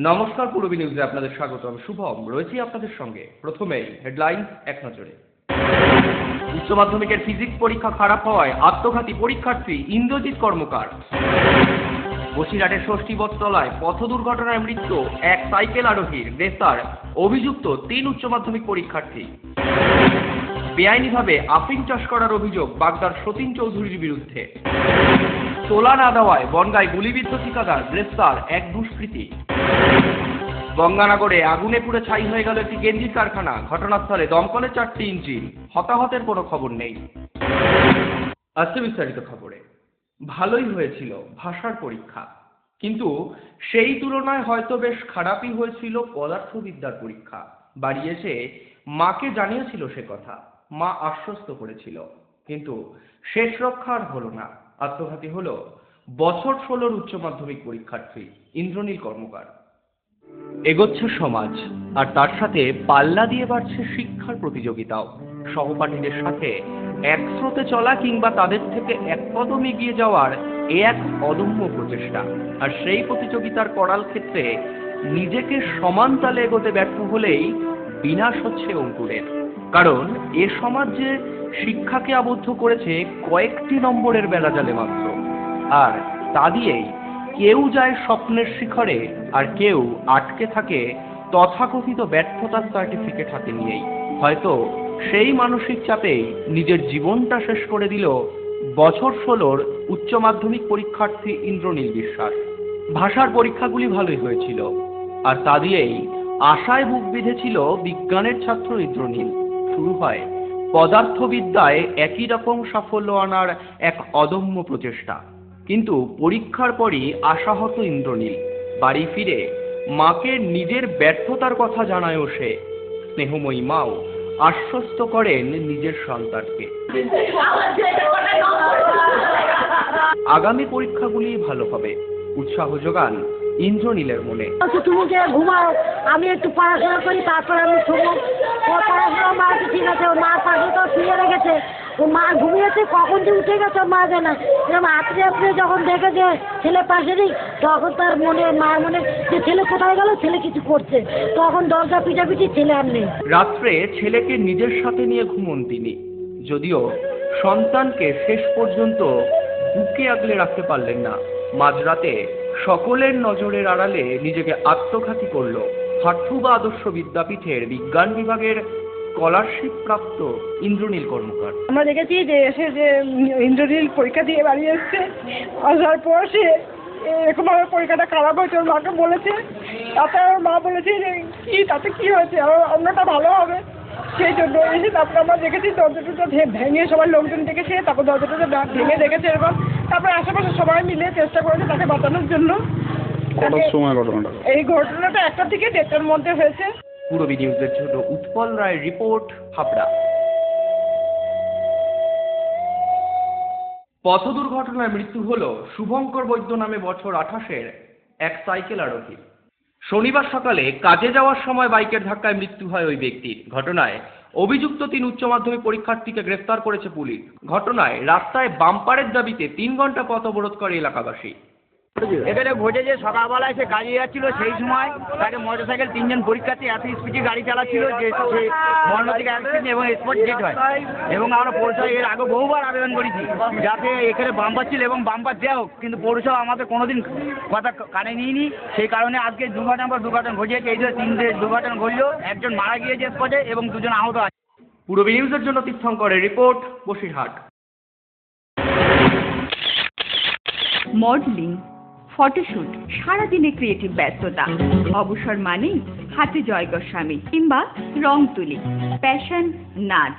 নমস্কার, পূরবী নিউজে আপনাদের স্বাগত। আমি শুভম রয়েছি আপনাদের সঙ্গে। প্রথমেই হেডলাইন এক নজরে। উচ্চ মাধ্যমিকের ফিজিক্স পরীক্ষা খারাপ হওয়ায় আত্মঘাতী পরীক্ষার্থী ইন্দ্রজিৎ কর্মকার। বসিরহাটের ষষ্ঠী বটতলায় পথ দুর্ঘটনায় মৃত্যু এক সাইকেল আরোহীর, গ্রেফতার অভিযুক্ত 3 উচ্চ মাধ্যমিক পরীক্ষার্থী। বেআইনিভাবে আফিং চাষ করার অভিযোগ বাগদার সতীন চৌধুরীর বিরুদ্ধে। তোলা না দেওয়ায় বনগাঁয় গুলিবিদ্ধ ঠিকাদার, গ্রেফতার এক দুষ্কৃতী। গঙ্গানগরে আগুনে পুড়ে ছাই হয়ে গেল একটি গেঞ্জির কারখানা, ঘটনাস্থলে দমকলের 4টি ইঞ্জিন, হতাহতের কোনো খবর নেই। আজকে বিস্তারিত খবরে। ভালোই হয়েছিল ভাষার পরীক্ষা, কিন্তু সেই তুলনায় হয়তো বেশ খারাপই হয়েছিল পদার্থবিদ্যার পরীক্ষা। বাড়ি এসে মাকে জানিয়েছিল সে কথা, মা আশ্বস্ত করেছিল, কিন্তু শেষ রক্ষা আর হলো না। আত্মঘাতী হলো বছর 16 উচ্চ মাধ্যমিক পরীক্ষার্থী ইন্দ্রনীল কর্মকার। এগোচ্ছে সমাজ, আর তার সাথে পাল্লা দিয়ে বাড়ছে শিক্ষার প্রতিযোগিতাও। সহপাঠীদের সাথে এক স্রোতে চলা কিংবা তাদের থেকে এক কদম এগিয়ে যাওয়ার এক অদম্য প্রচেষ্টা। আর সেই প্রতিযোগিতার করাল ক্ষেত্রে নিজেকে সমান তালে এগোতে ব্যর্থ হলেই বিনাশ হচ্ছে অঙ্কুরের। কারণ এ সমাজ যে শিক্ষাকে আবদ্ধ করেছে কয়েকটি নম্বরের বেড়াজালে মাত্র, আর তা দিয়েই কেউ যায় স্বপ্নের শিখরে, আর কেউ আটকে থাকে তথাকথিত ব্যর্থতার সার্টিফিকেট হাতে নিয়েই। হয়তো সেই মানসিক চাপেই নিজের জীবনটা শেষ করে দিল বছর 16 উচ্চ মাধ্যমিক পরীক্ষার্থী ইন্দ্রনীল বিশ্বাস। ভাষার পরীক্ষাগুলি ভালোই হয়েছিল, আর তা দিয়েই আশায় বুক বিঁধেছিল বিজ্ঞানের ছাত্র ইন্দ্রনীল। শুরু হয় পদার্থবিদ্যায় একই রকম সাফল্য আনার এক অদম্য প্রচেষ্টা। কিন্তু পরীক্ষার পরই আশাহত ইন্দ্রনীল। বাড়ি ফিরে মাকে নিজের ব্যর্থতার কথা জানায়ও সে। স্নেহময়ী মাও আশ্বস্ত করেন নিজের সন্তানকে। আগামী পরীক্ষাগুলি ভালো হবে, উৎসাহ যোগান ইন্দ্রনীলের মনে। তুমি যে ঘুমাও, আমি একটু পড়াশোনা করি, তারপর আমি শুনবো। ও পড়াশোনা মা ঠিক আছে, ওর মা পাশে তো শুয়ে রেখেছে, ও মা ঘুমিয়েছে, কখন যে উঠে গেছে মা জানে। এরকম আপনি যখন দেখেছে ছেলে পাশে নেই, তখন তার মনে, মায়ের মনে যে ছেলে কোথায় গেল, ছেলে কিছু করছে, তখন দরজা পিটাপিটি, ছেলে আর নেই। রাত্রে ছেলেকে নিজের সাথে নিয়ে ঘুমন তিনি, যদিও সন্তানকে শেষ পর্যন্ত বুকে আগলে রাখতে পারলেন না। মাঝরাতে সকলের নজরের আড়ালে নিজেকে আত্মঘাতী করল হাটুবা আদর্শ বিদ্যাপীঠের বিজ্ঞান বিভাগের স্কলারশিপ প্রাপ্ত ইন্দ্রনীল কর্মকার। আমরা দেখেছি যে এসে যে ইন্দ্রনীল পরীক্ষা দিয়ে বাড়ি এসছে, আসার পর সে এরকমভাবে পরীক্ষাটা খারাপ হয়েছে, ওর মাকে বলেছে। তাতে ওর মা বলেছে যে তাতে কি হয়েছে, অন্যটা ভালো হবে। সেই জন্য এসে তারপরে আমরা দেখেছি দরজাটা ভেঙে, সবাই লোকজন দেখেছে, তারপর দরজাটা ভেঙে দেখেছে এরকম। তারপরে আশেপাশে সবাই মিলে চেষ্টা করেছে তাকে বাঁচানোর জন্য। এই ঘটনাটা 1টা থেকে 1:30টার মধ্যে হয়েছে। পূরবী নিউজের জন্য উৎপল রায়ের রিপোর্ট, হাবড়া। পথ দুর্ঘটনায় মৃত্যু হল শুভঙ্কর বৈদ্য নামে বছর 28-এর এক সাইকেল আরোহী। শনিবার সকালে কাজে যাওয়ার সময় বাইকের ধাক্কায় মৃত্যু হয় ওই ব্যক্তির। ঘটনায় অভিযুক্ত 3 উচ্চ মাধ্যমিক পরীক্ষার্থীকে গ্রেফতার করেছে পুলিশ। ঘটনায় রাস্তায় বাম্পারের দাবিতে 3 ঘন্টা পথ অবরোধ করে এলাকাবাসী। এখানে ঘটেছে সকালবেলায় সে কাজে যাচ্ছিল, সেই সময় তাকে মোটরসাইকেল 3 জন পরীক্ষার্থী এত স্পিডে গাড়ি চালাচ্ছিল যে সে মর্মান্তিক অ্যাক্সিডেন্ট এবং স্পট ডেথ হয়। এবং আমরা পৌরসভায় এর আগে বহুবার আবেদন করেছি যাতে এখানে বাম্পার ছিল এবং বাম্পার দেওয়া হোক, কিন্তু পৌরসভা আমাদের কোনোদিন কথা কানে নিইনি। সেই কারণে আজকে দুর্ঘটনা ঘটিয়েছে। এই যে 3 দুর্ঘটনা ঘটল, একজন মারা গিয়েছে স্পটে এবং 2 জন আহত আছে। পূরবী নিউজের জন্য তীর্থঙ্করের রিপোর্ট, বসিরহাট। মডেলিং, ফটোশুট, সারাদিনে ক্রিয়েটিভ ব্যস্ততা, অবসর মানেই হাতে জয় গোস্বামী কিংবা রং তুলি, প্যাশন নাচ,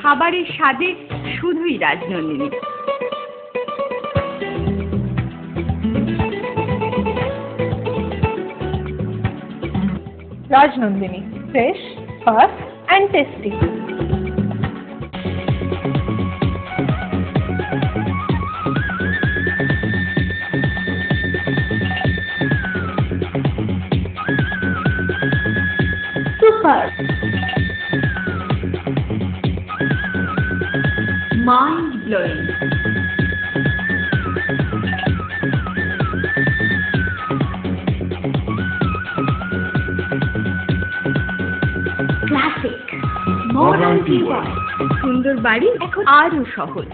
খাবারের স্বাদে শুধুই Rajnandini. Rajnandini, fresh, fast and tasty. Mind blowing. সুন্দর বাড়ি এখন আরো সহজ।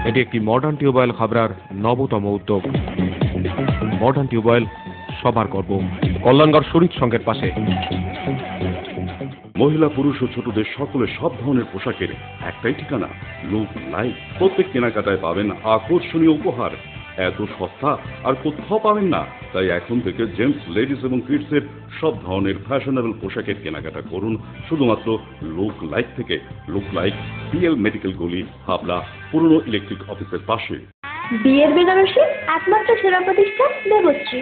এটি একটি মডার্ন টিউবওয়েল হাবড়ার নবতম উদ্যোগ। মডার্ন টিউবওয়েল সবার গর্ব, কল্যাণগড় শরীর সংঘের পাশে। মহিলা পুরুষ ও ছোটদের সকলের সব ধরনের পোশাকের একটাই ঠিকানা, লুক লাইফ। প্রত্যেক কেনাকাটায় পাবেন আকর্ষণীয় উপহার। এত সস্তা আর কোথাও পাবেন না। তাই এখন থেকে জেন্টস, লেডিস এবং কিডসের সব ধরনের ফ্যাশনেবল পোশাকের কেনাকাটা করুন শুধুমাত্র লুক লাইফ থেকে। লুক লাইফ, পিএল মেডিকেল গলি, হাবড়া, পুরনো ইলেকট্রিক অফিসের পাশে। বিয়ের বেনারসি একমাত্র সেরা প্রতিষ্ঠান দেবশ্রী।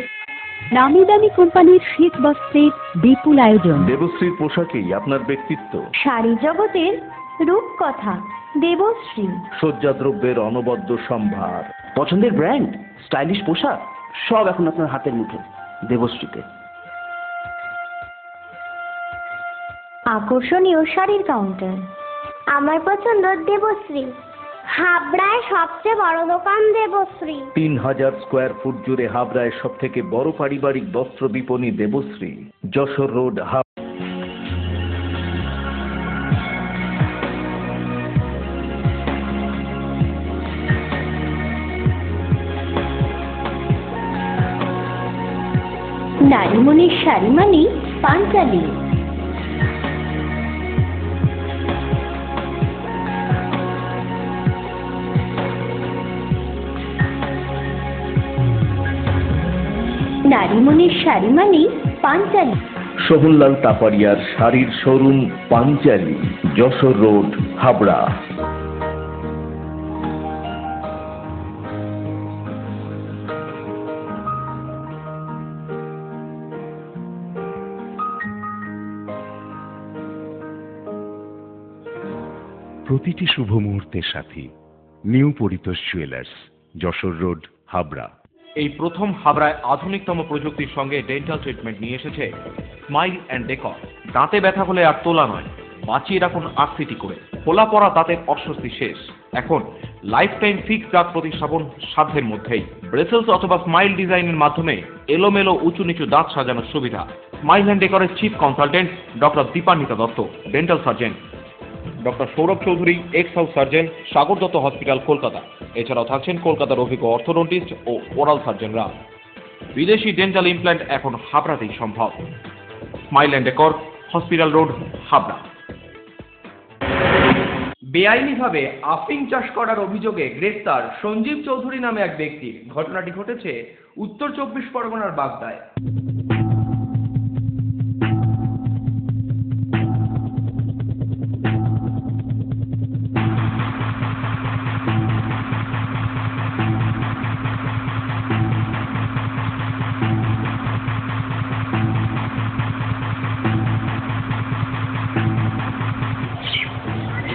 নামি দামি কোম্পানির শীত বস্ত্রের বিপুল আয়োজন। দেবশ্রীর পোশাকেই আপনার ব্যক্তিত্ব। শাড়ি জগতের রূপকথা দেবশ্রী। সজ্জাদ্রব্যের অনবদ্য সম্ভার। পছন্দের ব্র্যান্ড, স্টাইলিশ পোশাক সব এখন আপনার হাতের মুঠোয় দেবশ্রীতে। আকর্ষণীয় শাড়ির কাউন্টার। আমার পছন্দ দেবশ্রী। হাবড়ায় সবচেয়ে বড় দোকান দেবশ্রী। 3000 স্কোয়ার ফুট জুড়ে হাবড়ায় সব থেকে বড় পারিবারিক বস্ত্র বিপণী দেবশ্রী, যশোর রোড, নারীমণির শাড়ি মানে পাঞ্চালী। নারীমণির শাড়ি মানে পাঞ্চালী। সোহনলাল তাপারিয়ার শাড়ির শোরুম পাঞ্চালী, যশোর রোড, হাবড়া। প্রতিটি শুভ মুহূর্তের সাথী new Paritosh jewellers, Jessore road, Habra. এই প্রথম হাবড়ায় আধুনিকতম প্রযুক্তির সঙ্গে ডেন্টাল ট্রিটমেন্ট নিয়ে এসেছে স্মাইল অ্যান্ড ডেকর। দাঁতে ব্যথা হলে আর তোলা নয়, বাঁচিয়ে রাখুন আকৃতি করে। ফোলা পড়া দাঁতের অস্বস্তি শেষ। এখন লাইফ টাইম ফিক্স দাঁত প্রতিস্থাপন সাধ্যের মধ্যেই। ব্রেসেলস অথবা স্মাইল ডিজাইনের মাধ্যমে এলোমেলো উঁচু নিচু দাঁত সাজানোর সুবিধা। স্মাইল অ্যান্ড ডেকরের chief consultant doctor Dipanwita Dutta, dental surgeon. Doctor Sourav Chowdhury, ex house surgeon, Sagar Dutta hospital, Kolkata. এছাড়াও থাকছেন কলকাতার অভিজ্ঞ অর্থোডন্টিস্ট ও ওরাল সার্জনরা। বিদেশি ডেন্টাল ইমপ্ল্যান্ট এখন হাবড়াতেই সম্ভব। Smile and decor, hospital road, Habra. বেআইনিভাবে আফিং চাষ করার অভিযোগে গ্রেফতার সঞ্জীব চৌধুরী নামে এক ব্যক্তির। ঘটনাটি ঘটেছে উত্তর 24 পরগনার বাগদায়।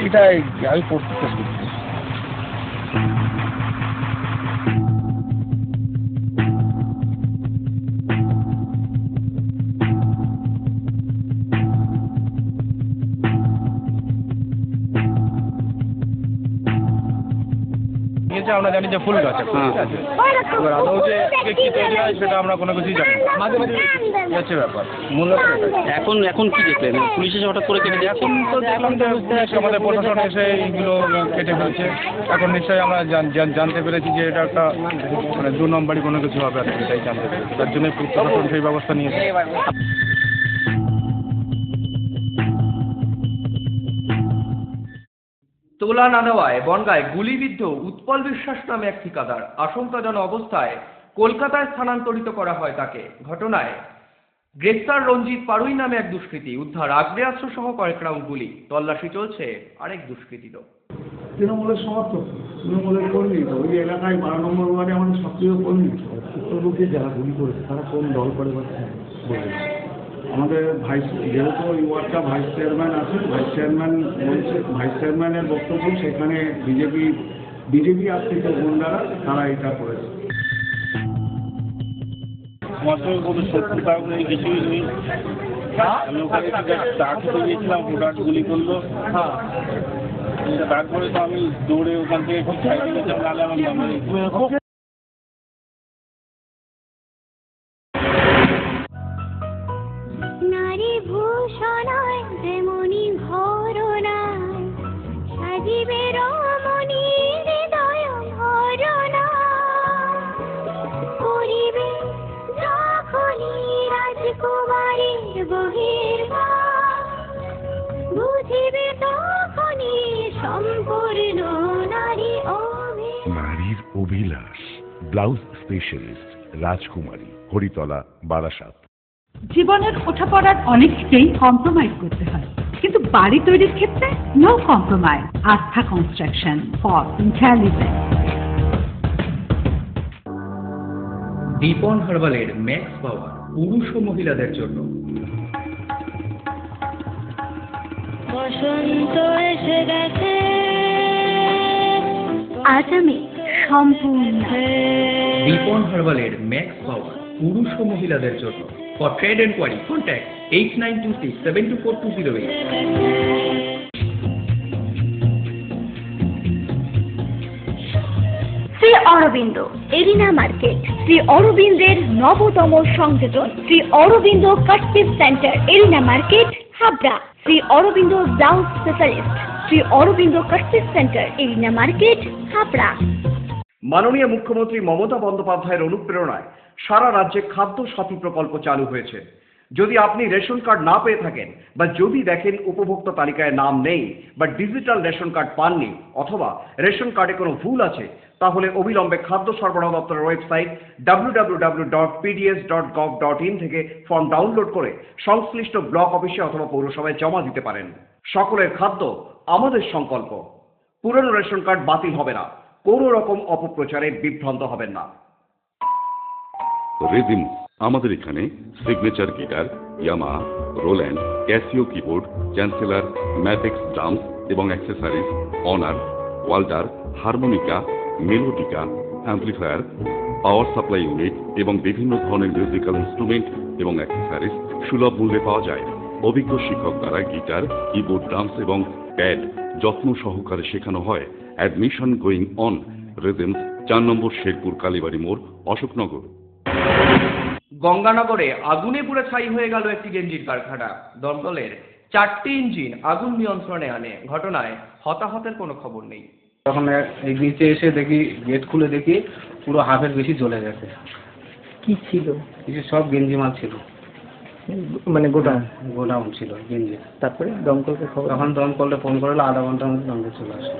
এটাই আমি পড়তে চেষ্টা করছি। আমরা জানি যে ফুল গাছ, ঠিক আছে, এবার আদৌ যে কি তৈরি হয় সেটা আমরা কোনো কিছুই জানি না, মাঝে মাঝে হচ্ছে ব্যাপার। মূলত এখন কি দেখলেন, পুলিশ এসে হঠাৎ করে কেটে দিচ্ছে? এখন তো দেখলাম যে আমাদের প্রশাসন এসে এইগুলো কেটে ফেলছে। এখন নিশ্চয়ই আমরা জানতে পেরেছি যে এটা একটা মানে 2 নম্বরই কোনো কিছু হবে আর কি, এটাই জানতে পেরেছি। তার জন্য প্রশাসন সেই ব্যবস্থা নিয়েছে। তোলা না দেওয়ায় বনগাঁয় গুলিবিদ্ধ উৎপল বিশ্বাস নামে এক ঠিকাদার। আশঙ্কাজনক অবস্থায় কলকাতায় স্থানান্তরিত করা হয় তাকে। ঘটনায় গ্রেফতার রঞ্জিত পাড়ুই নামে এক দুষ্কৃতী। উদ্ধার আগ্নেয়াস্ত্র সহ কয়েক রাউন্ড গুলি। তল্লাশি চলছে আরেক দুষ্কৃতীরও। তৃণমূলের সমর্থক, তৃণমূলের কর্মী, ওই এলাকায় 12 নম্বর ওয়ার্ডে আমাদের সক্রিয় কর্মী। উত্তরবঙ্গে যারা গুলি করেছে তারা কোন দল করে বলছে আমাদের যেহেতু ওই ওয়ার্ডটা ভাইস চেয়ারম্যান আছেন, ভাইস চেয়ারম্যান বলছে, ভাইস চেয়ারম্যানের বক্তব্য সেখানে বিজেপি আশ্রিত গুন্ডারা তারা এটা করেছে। আমার সঙ্গে কোনো শত্রুতা নেই, কিছুই নেই। আমি ওখানে চা খেতে গিয়েছিলাম, হঠাৎ গুলি করলো। তারপরে তো আমি দৌড়ে ওখান থেকে খুব সাইডে গেছিলাম, নাহলে আমার নামে নারী ভূষণ যেমনি ঘোর নারীর অভিলাষ ব্লাউজ স্পেশালিস্ট রাজকুমারী, হরিতলা, বারাসাত। জীবনের ওঠাপড়ার অনেক কিছুই কম্প্রোমাইজ করতে হয়, কিন্তু বাড়ি তৈরির ক্ষেত্রে no compromise. Astha construction for intelligent. Dipon হার্বালের ম্যাক্স পাওয়ার পুরুষ ও মহিলাদের জন্য। বসন্ত এসে গেছে, আজ আমি সম্পূর্ণ। দীপন হার্বালের ম্যাক্স পাওয়ার পুরুষ ও মহিলাদের জন্য। For trade enquiry contact 8926724208। Shri Aurobindo arena market, Shri অরবিন্দের নবতম সংযোজন, Shri Aurobindo cut piece centre, arena market, Habra. Shri Aurobindo blouse specialist, Shri Aurobindo cut piece centre, arena market, Habra. মাননীয় মুখ্যমন্ত্রী মমতা বন্দ্যোপাধ্যায়ের অনুপ্রেরণায় সারা রাজ্যে খাদ্য সাথী প্রকল্প চালু হয়েছে। যদি আপনি রেশন কার্ড না পেয়ে থাকেন বা যদি দেখেন উপভোক্তা তালিকায় নাম নেই বা ডিজিটাল রেশন কার্ড পাননি অথবা রেশন কার্ডে কোনো ভুল আছে, তাহলে অবিলম্বে খাদ্য সরবরাহ দপ্তরের ওয়েবসাইট www.pds.gov.in থেকে ফর্ম ডাউনলোড করে সংশ্লিষ্ট ব্লক অফিসে অথবা পৌরসভায় জমা দিতে পারেন। সকলের খাদ্য আমাদের সংকল্প। পুরনো রেশন কার্ড বাতিল হবে না। কোনো রকম অপপ্রচারে বিভ্রান্ত হবেন না। রিদিম আমাদের এখানে signature guitar, Yamaha, Roland, Casio keyboard, Chancellor, Mapex drums এবং accessories, Hohner, Walter, harmonica, melodica, amplifier, power supply unit এবং বিভিন্ন ধরনের মিউজিক্যাল ইনস্ট্রুমেন্ট এবং অ্যাক্সেসরিজ সুলভ মূল্যে পাওয়া যায়। অভিজ্ঞ শিক্ষক দ্বারা গিটার, কিবোর্ড, ড্রামস এবং প্যাড যত্ন সহকারে শেখানো হয়। Admission going on. Rhythms 4 number Sherpur Kalibari মোড়, অশোকনগর। গঙ্গানগরে আগুনে পুড়ে ছাই হয়ে গেল একটি গেঞ্জির কারখানা। দমকলের 4টি ইঞ্জিন আগুন নিয়ন্ত্রণে আনে। ঘটনায় হতাহতের কোনো খবর নেই। তখন এই নিচে এসে দেখি, গেট খুলে দেখি পুরো হাফের বেশি জ্বলে গেছে। কি ছিল? কিছু সব গেঞ্জি মাল ছিল, মানে গোডাউন? গোডাউন ছিল গেঞ্জি। তারপরে দমকলকে খবর? তখন দমকলে ফোন করলে আধা ঘন্টার মধ্যে দমকল চলে আসে।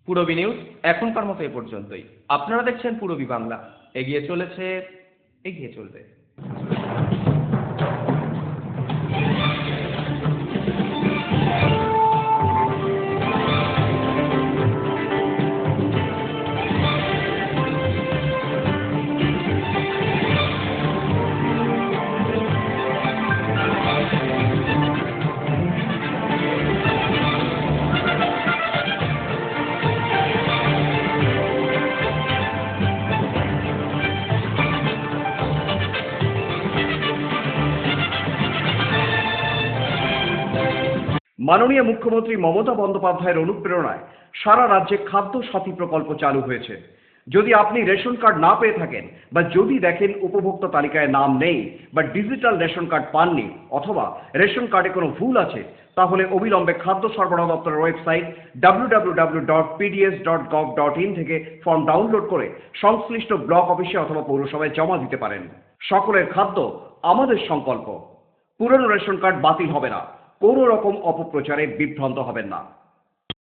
পূরবী নিউজ এখনকার মতো এ পর্যন্তই। আপনারা দেখছেন পূরবী বাংলা। এগিয়ে চলেছে, এগিয়ে চলবে। মাননীয় মুখ্যমন্ত্রী মমতা বন্দ্যোপাধ্যায়ের অনুপ্রেরণায় সারা রাজ্যে খাদ্য সাথী প্রকল্প চালু হয়েছে। যদি আপনি রেশন কার্ড না পেয়ে থাকেন বা যদি দেখেন উপভোক্তা তালিকায় নাম নেই বা ডিজিটাল রেশন কার্ড পাননি অথবা রেশন কার্ডে কোনো ভুল আছে, তাহলে অবিলম্বে খাদ্য সরবরাহ দপ্তরের ওয়েবসাইট www.pds.gov.in থেকে ফর্ম ডাউনলোড করে সংশ্লিষ্ট ব্লক অফিসে অথবা পৌরসভায় জমা দিতে পারেন। সকলের খাদ্য আমাদের সংকল্প। পুরনো রেশন কার্ড বাতিল হবে না। কোনো রকম অপপ্রচারে বিভ্রান্ত হবেন না।